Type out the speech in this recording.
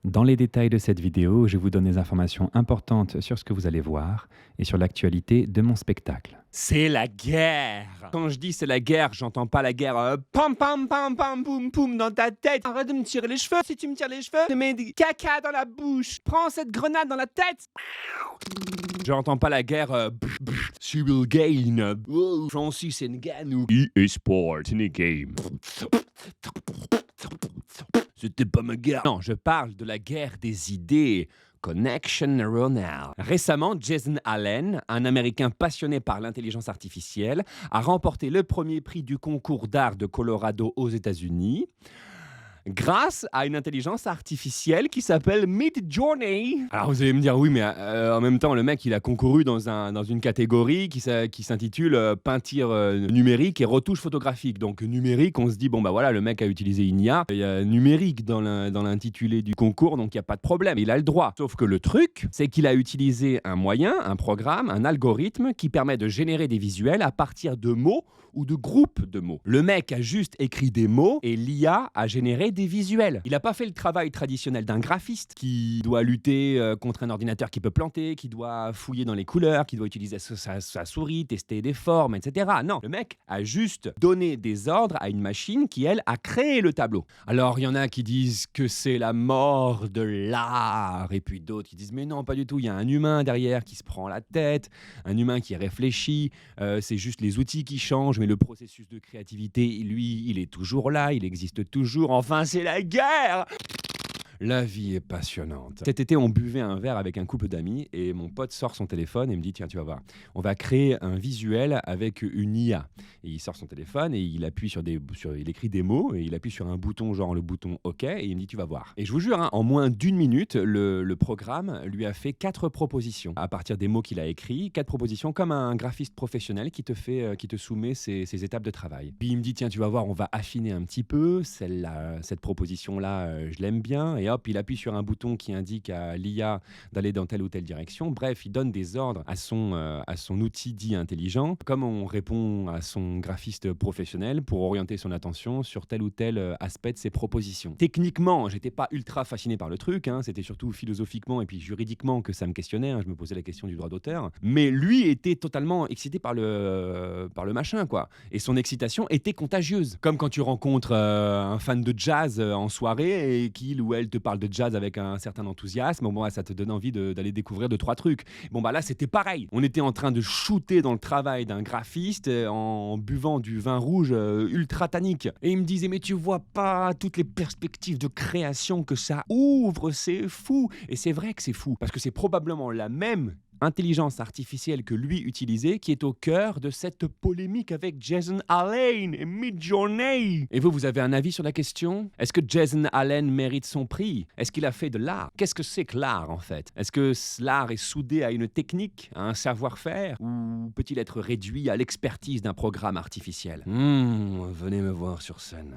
Dans les détails de cette vidéo, je vous donne des informations importantes sur ce que vous allez voir et sur l'actualité de mon spectacle. C'est la guerre. Quand je dis c'est la guerre, j'entends pas la guerre pam pam pam pam poum poum dans ta tête. Arrête de me tirer les cheveux. Si tu me tires les cheveux, je te mets des caca dans la bouche. Prends cette grenade dans la tête. J'entends pas la guerre Cyril Gain. Francis Ngannou. EA Sport in a game. C'était pas ma guerre. Non, je parle de la guerre des idées. Connection Ronald. Récemment, Jason Allen, un Américain passionné par l'intelligence artificielle, a remporté le premier prix du concours d'art de Colorado aux États-Unis grâce à une intelligence artificielle qui s'appelle Midjourney. Alors vous allez me dire, oui, mais en même temps, le mec, il a concouru dans une catégorie qui s'intitule peinture numérique et retouche photographique. Donc numérique, on se dit, bon bah voilà, le mec a utilisé une IA. Il y a numérique dans l'intitulé du concours, donc il n'y a pas de problème, il a le droit. Sauf que le truc, c'est qu'il a utilisé un moyen, un programme, un algorithme qui permet de générer des visuels à partir de mots ou de groupes de mots. Le mec a juste écrit des mots et l'IA a généré des visuels. Il n'a pas fait le travail traditionnel d'un graphiste qui doit lutter contre un ordinateur qui peut planter, qui doit fouiller dans les couleurs, qui doit utiliser sa souris, tester des formes, etc. Non, le mec a juste donné des ordres à une machine qui, elle, a créé le tableau. Alors, il y en a qui disent que c'est la mort de l'art, et puis d'autres qui disent mais non, pas du tout, il y a un humain derrière qui se prend la tête, un humain qui réfléchit, c'est juste les outils qui changent, mais le processus de créativité, lui, il est toujours là, il existe toujours. Enfin, c'est la guerre! La vie est passionnante. Cet été, on buvait un verre avec un couple d'amis et mon pote sort son téléphone et me dit tiens, tu vas voir, on va créer un visuel avec une IA. Et il sort son téléphone et il appuie il écrit des mots et il appuie sur un bouton, genre le bouton OK, et il me dit tu vas voir. Et je vous jure, hein, en moins d'une minute, le programme lui a fait 4 propositions à partir des mots qu'il a écrits, 4 propositions comme un graphiste professionnel qui te soumet ses étapes de travail. Puis il me dit tiens, tu vas voir, on va affiner un petit peu cette proposition-là, je l'aime bien. Et hop, il appuie sur un bouton qui indique à l'IA d'aller dans telle ou telle direction. Bref, il donne des ordres à son outil dit intelligent, comme on répond à son graphiste professionnel pour orienter son attention sur tel ou tel aspect de ses propositions. Techniquement, j'étais pas ultra fasciné par le truc, hein, c'était surtout philosophiquement et puis juridiquement que ça me questionnait, hein, je me posais la question du droit d'auteur, mais lui était totalement excité par le machin, quoi. Et son excitation était contagieuse. Comme quand tu rencontres un fan de jazz en soirée et qu'il ou elle te parle de jazz avec un certain enthousiasme, bon, ça te donne envie d'aller découvrir 2-3 trucs. Bon, bah là, c'était pareil. On était en train de shooter dans le travail d'un graphiste en buvant du vin rouge ultra tannique. Et il me disait, mais tu vois pas toutes les perspectives de création que ça ouvre, c'est fou. Et c'est vrai que c'est fou, parce que c'est probablement la même intelligence artificielle que lui utilisait qui est au cœur de cette polémique avec Jason Allen et Midjourney. Et vous avez un avis sur la question? Est-ce que Jason Allen mérite son prix? Est-ce qu'il a fait de l'art? Qu'est-ce que c'est que l'art en fait? Est-ce que l'art est soudé à une technique, à un savoir-faire, ou peut-il être réduit à l'expertise d'un programme artificiel? Venez me voir sur scène.